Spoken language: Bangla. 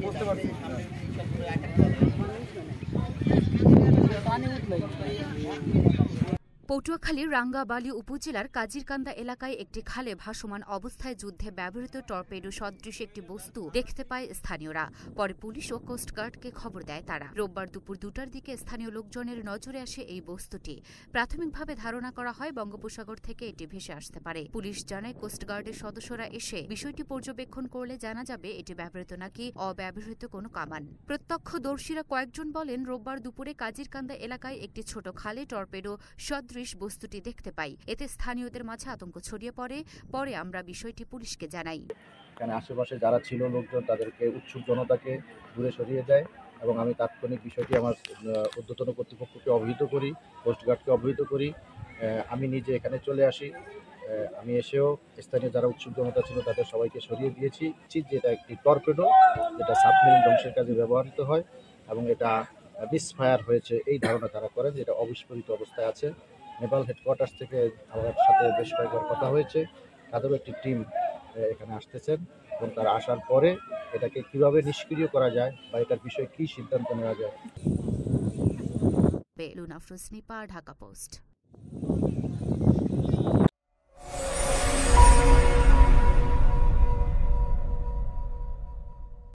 বুঝতে পারছি। পটুয়াখালীর রাঙ্গাবালী উপজেলার কাজিরকান্দা এলাকায় একটি খালে ভাসমান অবস্থায় যুদ্ধে ব্যবহৃত টর্পেডো সদৃশ একটি বস্তু দেখতে পায় স্থানীয়রা। পরে পুলিশ ও কোস্টগার্ডকে খবর দেয় তারা। রোববার দুপুর 2টার দিকে স্থানীয় লোকজনের নজরে আসে এই বস্তুটি। প্রাথমিকভাবে ধারণা করা হয় বঙ্গোপসাগর থেকে এটি ভেসে আসতে পারে। পুলিশ জানায় কোস্টগার্ডের সদস্যরা এসে বিষয়টি পর্যবেক্ষণ করলে জানা যাবে এটি ব্যবহৃত নাকি অব্যবহৃত কোনো কামান। প্রত্যক্ষদর্শীরা কয়েকজন বলেন, রোববার দুপুরে কাজিরকান্দা এলাকায় একটি ছোট খালে টর্পেডো সদৃশ বস্তুটি দেখতে পাই। এতে স্থানীয়দের মাঝে আতঙ্ক ছড়িয়ে পড়ে। পরে আমরা বিষয়টি পুলিশকে জানাই। এখানে আশেপাশে যারা ছিল লোকজন তাদেরকে উৎসুক জনতাকে দূরে সরিয়ে দেয় এবং আমি তাৎক্ষণিক বিষয়টি আমার ঊর্ধ্বতন কর্তৃপক্ষকে অবহিত করি, কোস্টগার্ডকে অবহিত করি। আমি নিজে এখানে চলে আসি। আমি এসেও স্থানীয় যারা উৎসুক জনতা ছিল তাদের সবাইকে সরিয়ে দিয়েছি যে এটা একটি টর্পেডো, যেটা সাবমেরিন ধ্বংসের কাজে ব্যবহৃত হয় এবং এটা মিসফায়ার হয়েছে এই ধারণা তারা করেন, যেটা অবিস্ফোরিত অবস্থায় আছে। নেপাল হেডকোয়ার্টার্স থেকে আমার সাথে বেশ কয়েকবার কথা হয়েছে, তাদেরও একটি টিম এখানে আসতেছেন এবং তারা আসার পরে এটাকে কিভাবে নিষ্ক্রিয় করা যায় বা এটার বিষয়ে কী সিদ্ধান্ত নেওয়া যায়। লুনা আফরোজ নিপা, ঢাকা পোস্ট।